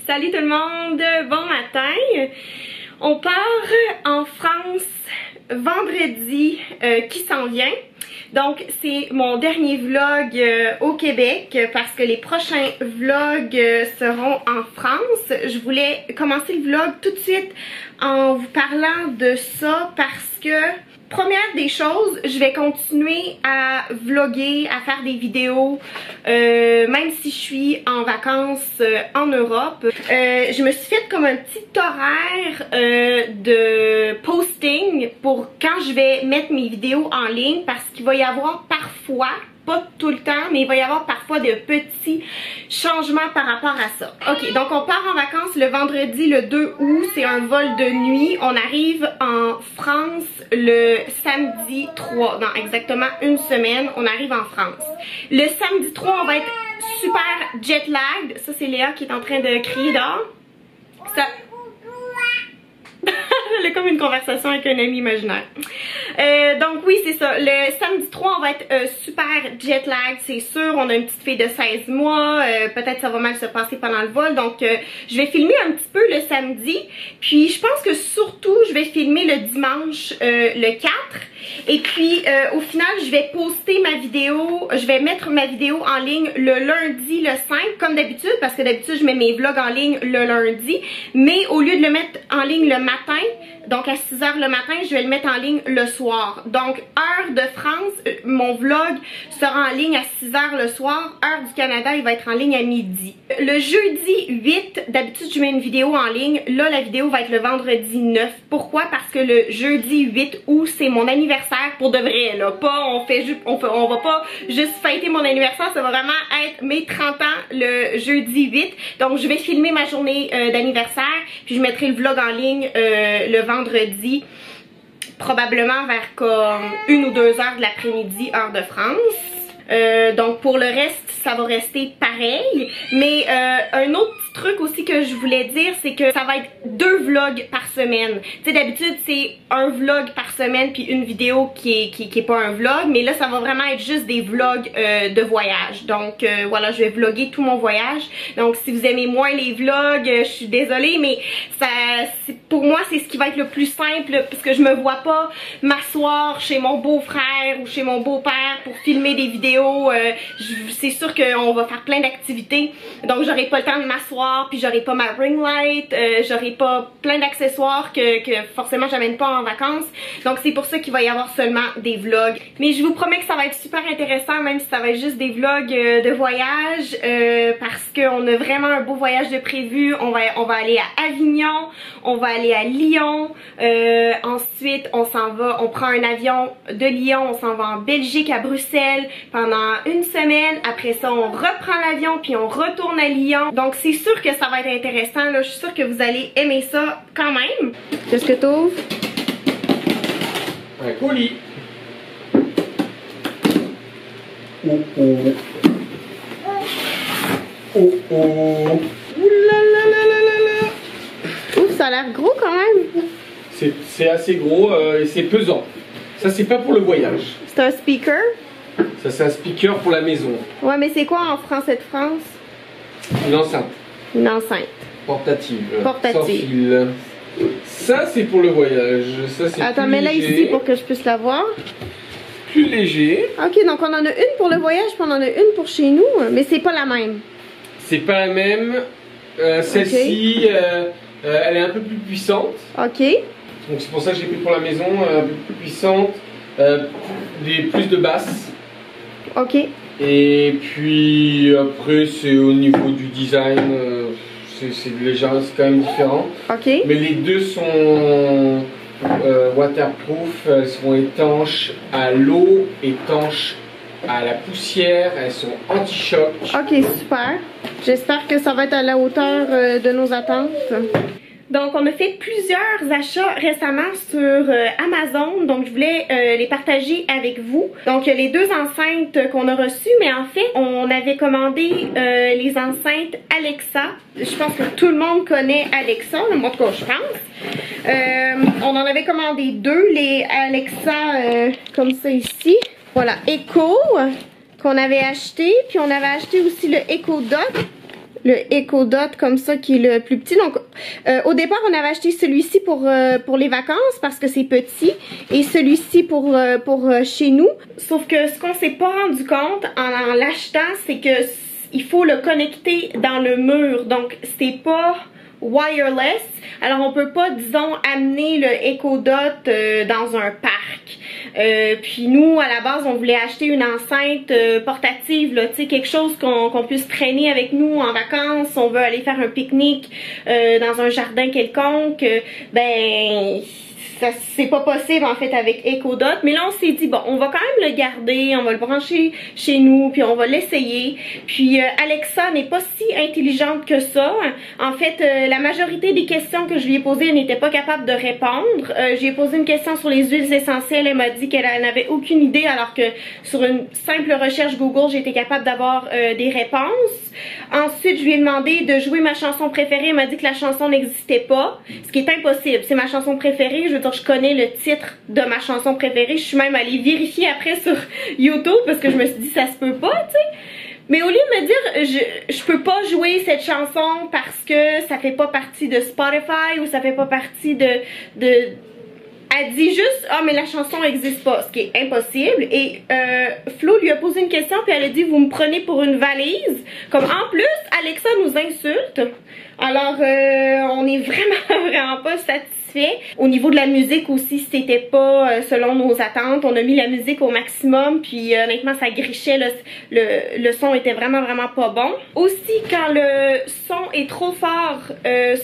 Salut tout le monde, bon matin. On part en France vendredi qui s'en vient. Donc c'est mon dernier vlog au Québec parce que les prochains vlogs seront en France. Je voulais commencer le vlog tout de suite en vous parlant de ça parce que première des choses, je vais continuer à vlogger, à faire des vidéos, même si je suis en vacances en Europe. Je me suis fait comme un petit horaire de posting pour quand je vais mettre mes vidéos en ligne parce qu'il va y avoir parfois, pas tout le temps, mais il va y avoir parfois de petits changements par rapport à ça. Ok, donc on part en vacances le vendredi le 2 août, c'est un vol de nuit. On arrive en France le samedi 3, dans exactement une semaine, on arrive en France. Le samedi 3, on va être super jet lagged. Ça c'est Léa qui est en train de crier dehors. Ça... Elle a comme une conversation avec un ami imaginaire. Donc oui, c'est ça. Le samedi 3, on va être super jet lag, c'est sûr. On a une petite fille de 16 mois. Peut-être ça va mal se passer pendant le vol. Donc je vais filmer un petit peu le samedi. Puis je pense que surtout, je vais filmer le dimanche le 4. Et puis au final, je vais poster ma vidéo. Je vais mettre ma vidéo en ligne le lundi le 5, comme d'habitude. Parce que d'habitude, je mets mes vlogs en ligne le lundi. Mais au lieu de le mettre en ligne le matin, donc à 6 h le matin, je vais le mettre en ligne le soir. Donc heure de France, mon vlog sera en ligne à 6 h le soir. Heure du Canada, il va être en ligne à midi. Le jeudi 8, d'habitude je mets une vidéo en ligne. Là la vidéo va être le vendredi 9. Pourquoi? Parce que le jeudi 8 août c'est mon anniversaire pour de vrai. Là. Pas, on va pas juste fêter mon anniversaire, ça va vraiment être mes 30 ans le jeudi 8. Donc je vais filmer ma journée d'anniversaire. Puis je mettrai le vlog en ligne le vendredi, probablement vers comme 1 ou 2 heures de l'après-midi, heure de France. Donc pour le reste, ça va rester pareil. Mais un autre petit truc aussi que je voulais dire, c'est que ça va être 2 vlogs par semaine. Tu sais, d'habitude, c'est un vlog par semaine puis une vidéo qui est pas un vlog. Mais là, ça va vraiment être juste des vlogs de voyage. Donc voilà, je vais vlogger tout mon voyage. Donc si vous aimez moins les vlogs, je suis désolée, mais ça, pour moi, c'est ce qui va être le plus simple parce que je me vois pas m'asseoir chez mon beau-frère ou chez mon beau-père pour filmer des vidéos. C'est sûr qu'on va faire plein d'activités. Donc j'aurai pas le temps de m'asseoir, puis j'aurai pas ma ring light, j'aurai pas plein d'accessoires que forcément j'amène pas en vacances. Donc c'est pour ça qu'il va y avoir seulement des vlogs. Mais je vous promets que ça va être super intéressant, même si ça va être juste des vlogs de voyage, parce qu'on a vraiment un beau voyage de prévu. On va aller à Avignon, on va aller à Lyon, ensuite on s'en va, on prend un avion de Lyon, on s'en va en Belgique à Bruxelles pendant une semaine. Après ça on reprend l'avion puis on retourne à Lyon. Donc c'est sûr que ça va être intéressant là. Je suis sûre que vous allez aimer ça quand même. Qu'est-ce que t'ouvres? Un colis. Oh oh. Oh oh. Ouh. Ouf, ça a l'air gros quand même. C'est assez gros et c'est pesant. Ça c'est pas pour le voyage. C'est un speaker? Ça c'est un speaker pour la maison. Ouais, mais c'est quoi en français de France? Une enceinte. Une enceinte. Portative. Portative. Sans fil. Ça c'est pour le voyage. Ça c'est Attends, plus mets-la léger. ici pour que je puisse la voir. Plus léger. Ok, donc on en a une pour le voyage puis on en a une pour chez nous. Mais c'est pas la même. C'est pas la même. Celle-ci, elle est un peu plus puissante. Ok. Donc c'est pour ça que j'ai pris pour la maison, un peu plus puissante, plus de basse. Ok. Et puis après c'est au niveau du design, c'est légèrement, c'est quand même différent. Ok. Mais les deux sont waterproof, elles seront étanches à l'eau, étanches à la poussière, elles sont anti-choc. Ok, super. J'espère que ça va être à la hauteur de nos attentes. Donc on a fait plusieurs achats récemment sur Amazon, donc je voulais les partager avec vous. Donc il y a les 2 enceintes qu'on a reçues, mais en fait on avait commandé les enceintes Alexa. Je pense que tout le monde connaît Alexa, moi en tout cas je pense. On en avait commandé 2, les Alexa comme ça ici. Voilà, Echo qu'on avait acheté, puis on avait acheté aussi le Echo Dot. le Echo Dot comme ça qui est le plus petit. Donc au départ on avait acheté celui-ci pour les vacances parce que c'est petit et celui-ci pour chez nous. Sauf que ce qu'on s'est pas rendu compte en l'achetant, c'est que il faut le connecter dans le mur. Donc c'est pas wireless. Alors on peut pas, disons, amener le Echo Dot dans un parc. Puis nous, à la base, on voulait acheter une enceinte portative, là, tu sais, quelque chose qu'on puisse traîner avec nous en vacances. On veut aller faire un pique-nique dans un jardin quelconque. Ben, c'est pas possible en fait avec Echo Dot. Mais là, on s'est dit, bon, on va quand même le garder, on va le brancher chez nous, puis on va l'essayer. Puis Alexa n'est pas si intelligente que ça. En fait, la majorité des questions que je lui ai posées, elle n'était pas capable de répondre. J'ai posé une question sur les huiles essentielles, elle m'a dit qu'elle n'avait aucune idée, alors que sur une simple recherche Google, j'ai été capable d'avoir des réponses. Ensuite, je lui ai demandé de jouer ma chanson préférée, elle m'a dit que la chanson n'existait pas, ce qui est impossible. C'est ma chanson préférée, je veux dire, je connais le titre de ma chanson préférée. Je suis même allée vérifier après sur YouTube parce que je me suis dit ça se peut pas, tu sais. Mais au lieu de me dire je peux pas jouer cette chanson parce que ça fait pas partie de Spotify ou ça fait pas partie elle dit juste ah mais la chanson n'existe pas, ce qui est impossible. Et Flo lui a posé une question puis elle a dit vous me prenez pour une valise. Comme en plus Alexa nous insulte. Alors on est vraiment pas satisfait. Au niveau de la musique aussi, c'était pas selon nos attentes. On a mis la musique au maximum, puis honnêtement ça grichait, le son était vraiment pas bon. Aussi quand le son est trop fort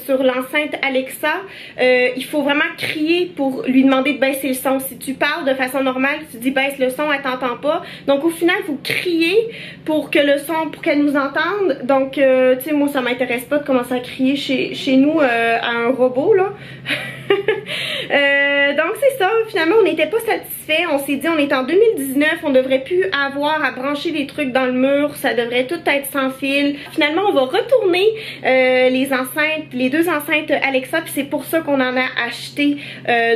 sur l'enceinte Alexa, il faut vraiment crier pour lui demander de baisser le son. Si tu parles de façon normale, tu dis baisse le son, elle t'entend pas. Donc au final, il faut crier pour que le son, pour qu'elle nous entende. Donc tu sais, moi ça m'intéresse pas de commencer à crier chez nous à un robot là. Donc c'est ça, finalement on n'était pas satisfait. On s'est dit on est en 2019, on devrait plus avoir à brancher les trucs dans le mur, ça devrait tout être sans fil. Finalement on va retourner les deux enceintes Alexa, puis c'est pour ça qu'on en a acheté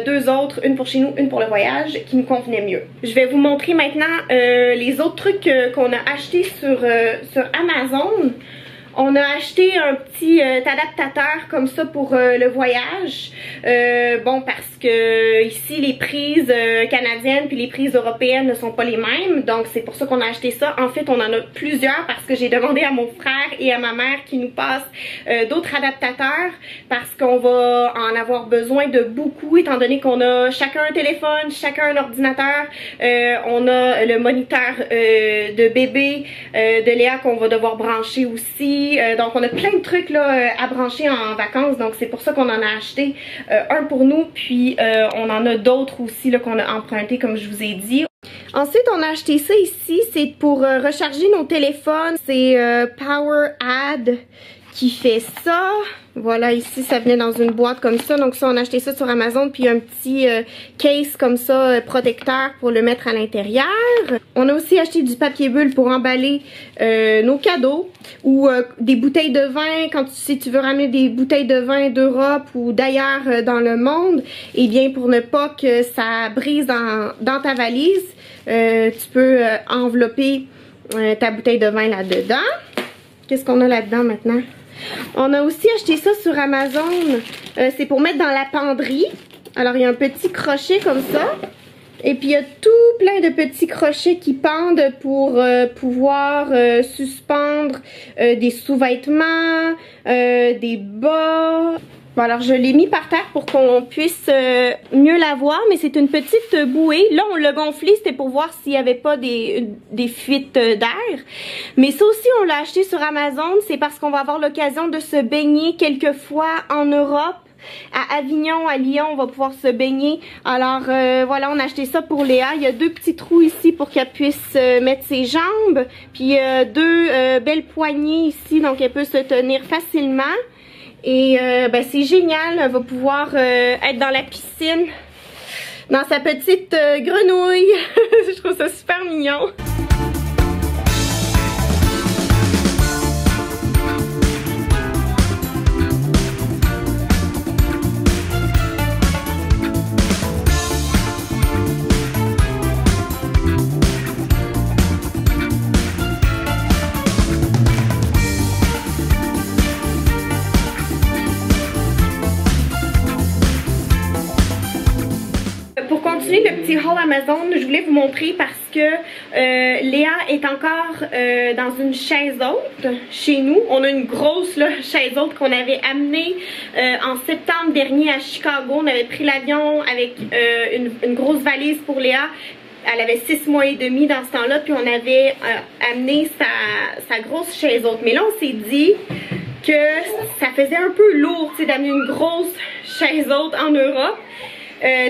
deux autres, une pour chez nous, une pour le voyage, qui nous convenait mieux. Je vais vous montrer maintenant les autres trucs qu'on a achetés sur Amazon. On a acheté un petit adaptateur comme ça pour le voyage. Bon, parce que ici les prises canadiennes puis les prises européennes ne sont pas les mêmes. Donc c'est pour ça qu'on a acheté ça. En fait, on en a plusieurs parce que j'ai demandé à mon frère et à ma mère qui nous passent d'autres adaptateurs. Parce qu'on va en avoir besoin de beaucoup étant donné qu'on a chacun un téléphone, chacun un ordinateur. On a le moniteur de bébé de Léa qu'on va devoir brancher aussi. Donc on a plein de trucs là à brancher en vacances, donc c'est pour ça qu'on en a acheté un pour nous, puis on en a d'autres aussi là qu'on a emprunté comme je vous ai dit. Ensuite on a acheté ça ici, c'est pour recharger nos téléphones, c'est PowerAd qui fait ça. Voilà, ici ça venait dans une boîte comme ça, donc ça on a acheté ça sur Amazon, puis un petit case comme ça protecteur pour le mettre à l'intérieur. On a aussi acheté du papier bulle pour emballer nos cadeaux ou des bouteilles de vin si tu veux ramener des bouteilles de vin d'Europe ou d'ailleurs dans le monde, et bien pour ne pas que ça brise dans ta valise, tu peux envelopper ta bouteille de vin là-dedans. Qu'est-ce qu'on a là-dedans maintenant? On a aussi acheté ça sur Amazon, c'est pour mettre dans la penderie. Alors il y a un petit crochet comme ça, et puis il y a tout plein de petits crochets qui pendent pour pouvoir suspendre des sous-vêtements, des bas. Bon, alors je l'ai mis par terre pour qu'on puisse mieux la voir, mais c'est une petite bouée. Là on l'a gonflé, c'était pour voir s'il n'y avait pas des fuites d'air. Mais ça aussi on l'a acheté sur Amazon, c'est parce qu'on va avoir l'occasion de se baigner quelques fois en Europe. À Avignon, à Lyon, on va pouvoir se baigner. Alors voilà, on a acheté ça pour Léa. Il y a deux petits trous ici pour qu'elle puisse mettre ses jambes. Puis deux belles poignées ici, donc elle peut se tenir facilement. Et ben c'est génial, elle va pouvoir être dans la piscine dans sa petite grenouille. Je trouve ça super mignon. continuer le petit haul Amazon. Je voulais vous montrer parce que Léa est encore dans une chaise haute chez nous. On a une grosse là, chaise haute qu'on avait amenée en septembre dernier à Chicago. On avait pris l'avion avec une grosse valise pour Léa. Elle avait 6 mois et demi dans ce temps-là, puis on avait amené sa grosse chaise haute. Mais là, on s'est dit que ça faisait un peu lourd d'amener une grosse chaise haute en Europe.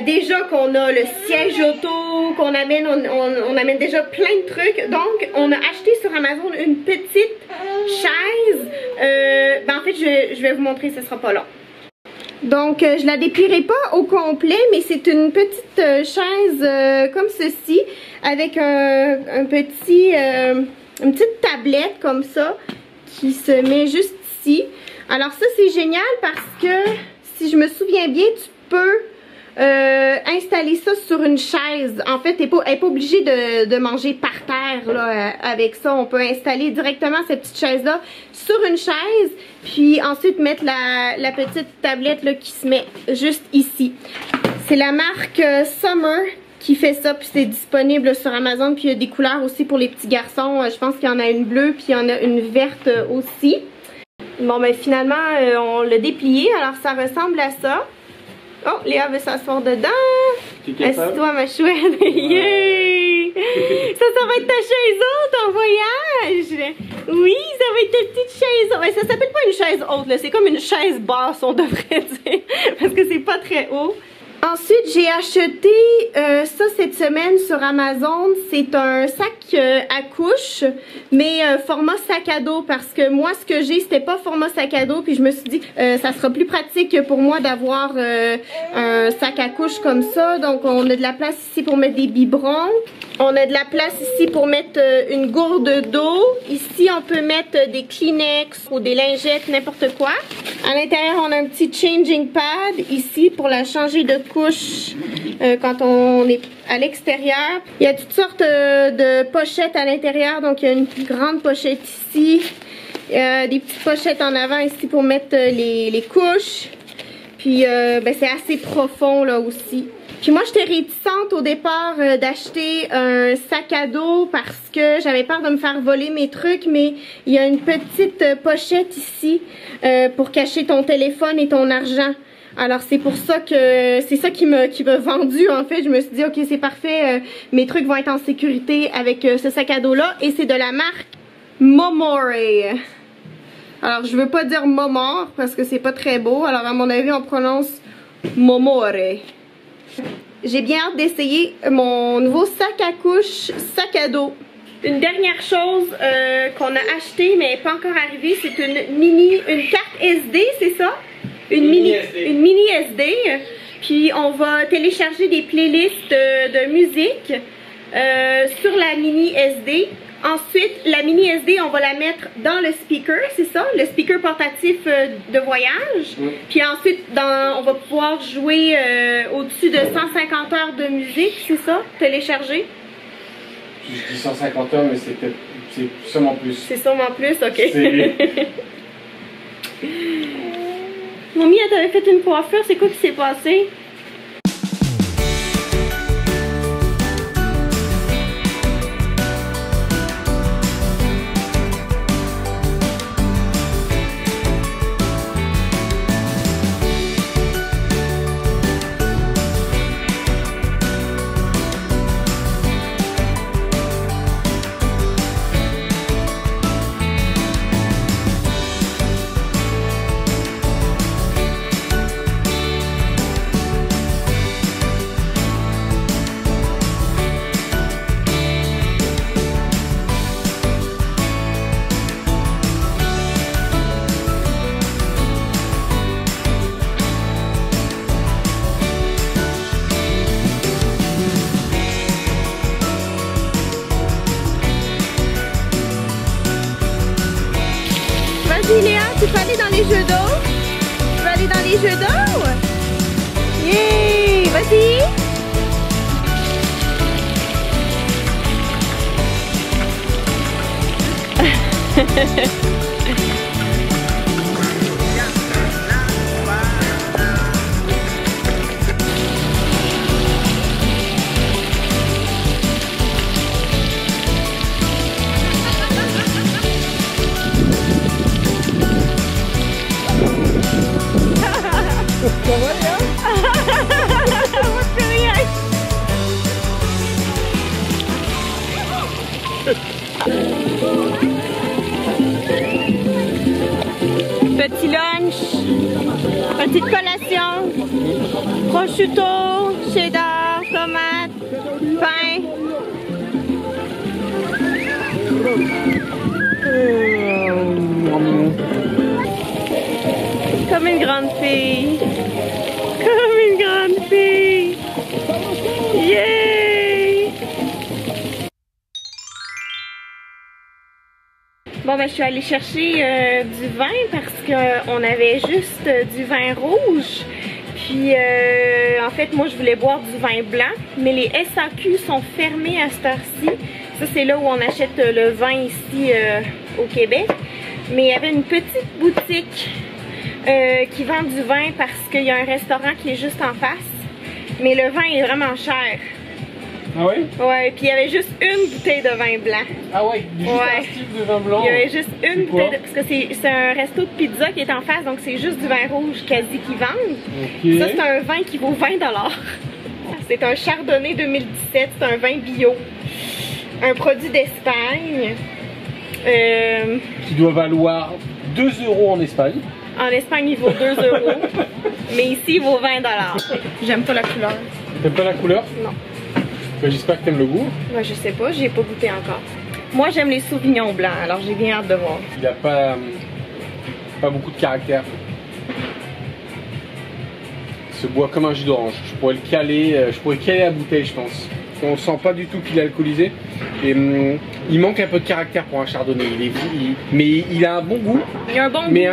Déjà qu'on a le siège auto, qu'on amène, on amène déjà plein de trucs. Donc, on a acheté sur Amazon une petite chaise. En fait, je vais vous montrer, ce sera pas long. Donc, je la déplierai pas au complet, mais c'est une petite chaise comme ceci, avec une petite tablette comme ça, qui se met juste ici. Alors ça, c'est génial parce que, si je me souviens bien, tu peux installer ça sur une chaise. En fait, t'es pas obligé de manger par terre là, avec ça. On peut installer directement cette petite chaise là sur une chaise, puis ensuite mettre la petite tablette là, qui se met juste ici. C'est la marque Summer qui fait ça, puis c'est disponible sur Amazon, puis il y a des couleurs aussi pour les petits garçons. Je pense qu'il y en a une bleue, puis il y en a une verte aussi. Bon ben finalement on l'a déplié, alors ça ressemble à ça. Oh, Léa veut s'asseoir dedans. Assieds-toi, ma chouette. Yay! Ça va être ta chaise haute en voyage. Oui, ça va être ta petite chaise haute. Mais ça s'appelle pas une chaise haute, là. C'est comme une chaise basse, on devrait dire. Parce que c'est pas très haut. Ensuite, j'ai acheté ça cette semaine sur Amazon. C'est un sac à couche, mais format sac à dos, parce que moi, ce que j'ai, c'était pas format sac à dos. Puis je me suis dit, ça sera plus pratique pour moi d'avoir un sac à couche comme ça. Donc, on a de la place ici pour mettre des biberons. On a de la place ici pour mettre une gourde d'eau. Ici, on peut mettre des Kleenex ou des lingettes, n'importe quoi. À l'intérieur, on a un petit changing pad ici pour la changer de couche quand on est à l'extérieur. Il y a toutes sortes de pochettes à l'intérieur. Donc, il y a une grande pochette ici. Des petites pochettes en avant ici pour mettre les couches. Puis, ben, c'est assez profond là aussi. Puis moi, j'étais réticente au départ d'acheter un sac à dos parce que j'avais peur de me faire voler mes trucs, mais il y a une petite pochette ici pour cacher ton téléphone et ton argent. Alors c'est pour ça que c'est ça qui m'a vendu en fait. Je me suis dit ok, c'est parfait, mes trucs vont être en sécurité avec ce sac à dos là, et c'est de la marque Momore. Alors je veux pas dire Momore parce que c'est pas très beau. Alors à mon avis on prononce Momore. J'ai bien hâte d'essayer mon nouveau sac à couche, sac à dos. Une dernière chose qu'on a acheté mais pas encore arrivée, c'est une carte SD, c'est ça? Une mini SD. Puis on va télécharger des playlists de musique sur la mini SD. Ensuite, la mini SD, on va la mettre dans le speaker, c'est ça? Le speaker portatif de voyage. Oui. Puis ensuite, on va pouvoir jouer au-dessus de 150 heures de musique, c'est ça? Télécharger? Je dis 150 heures, mais c'est sûrement plus. C'est sûrement plus, ok. Mommy, elle t'avait fait une coiffure, c'est quoi qui s'est passé? Léa, tu peux aller dans les jeux d'eau? Tu veux aller dans les jeux d'eau? Yay! Vas-y! Petit lunch, petite collation, prosciutto, cheddar, tomate, pain. Comme une grande fille. Comme une grande fille. Yay! Bon ben je suis allée chercher du vin parce qu'on avait juste du vin rouge. Puis en fait moi je voulais boire du vin blanc, mais les SAQ sont fermés à cette heure-ci. Ça c'est là où on achète le vin ici au Québec. Mais il y avait une petite boutique qui vend du vin parce qu'il y a un restaurant qui est juste en face. Mais le vin est vraiment cher. Ah oui? Ouais, puis il y avait juste une bouteille de vin blanc. Ah ouais, juste un style de vin blanc. Il y avait juste une bouteille de... Parce que c'est un resto de pizza qui est en face, donc c'est juste du vin rouge quasi qu'ils vendent. Okay. Ça, c'est un vin qui vaut 20 $. C'est un Chardonnay 2017, c'est un vin bio. Un produit d'Espagne. Qui doit valoir 2 € en Espagne. En Espagne, il vaut 2 €. Mais ici, il vaut 20 $. J'aime pas la couleur. T'aimes pas la couleur? Non. Ben, j'espère que t'aimes le goût. Ouais, je sais pas, j'y ai pas goûté encore. Moi, j'aime les sauvignons blancs, alors j'ai bien hâte de voir. Il a pas beaucoup de caractère. Il se boit comme un jus d'orange. Je pourrais caler la bouteille, je pense. On sent pas du tout qu'il est alcoolisé. Et il manque un peu de caractère pour un chardonnay. Mais il a un bon goût. Il a un bon mais goût,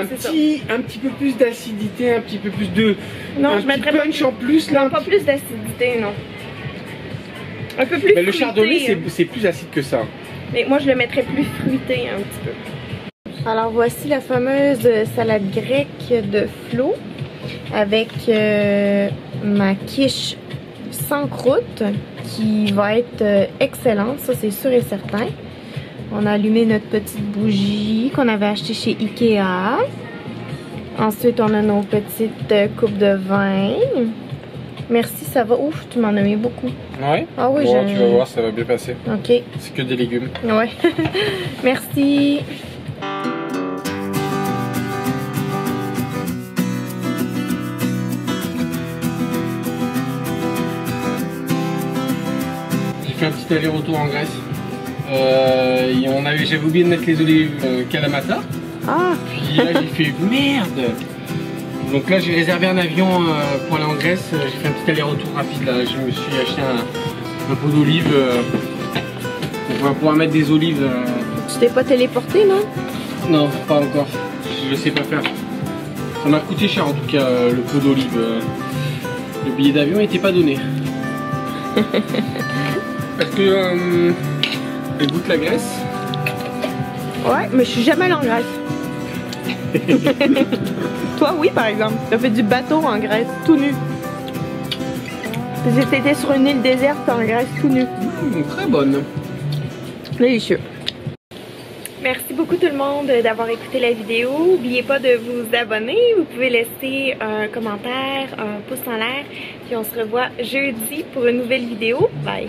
un petit peu plus d'acidité, un petit peu plus de... Non, un je mettrais petit punch en plus là. Non, pas plus d'acidité, non. Un peu plus mais le chardonnay, fruité, c'est plus acide que ça. Mais moi, je le mettrais plus fruité un petit peu. Alors, voici la fameuse salade grecque de Flo avec ma quiche sans croûte qui va être excellente, ça c'est sûr et certain. On a allumé notre petite bougie qu'on avait achetée chez Ikea. Ensuite, on a nos petites coupes de vin. Merci, ça va. Ouf, tu m'en as mis beaucoup. Ouais? Ah oui, bon, tu vas voir, ça va bien passer. Ok. C'est que des légumes. Ouais. Merci. J'ai fait un petit aller-retour en Grèce. J'avais oublié de mettre les olives Kalamata. Ah. Puis là, j'ai fait merde. Donc là j'ai réservé un avion pour aller en Grèce, j'ai fait un petit aller-retour rapide là, je me suis acheté un pot d'olives, on va pouvoir mettre des olives. Tu t'es pas téléporté, non? Non, pas encore, je sais pas faire. Ça m'a coûté cher en tout cas le pot d'olives, le billet d'avion n'était pas donné. Est-ce que elle goûte la Grèce? Ouais, mais je suis jamais allée en Grèce. Toi, oui, par exemple. T'as fait du bateau en Grèce, tout nu. T'étais sur une île déserte en Grèce, tout nu. Très bonne. Délicieux. Merci beaucoup tout le monde d'avoir écouté la vidéo. N'oubliez pas de vous abonner. Vous pouvez laisser un commentaire, un pouce en l'air. Puis on se revoit jeudi pour une nouvelle vidéo. Bye!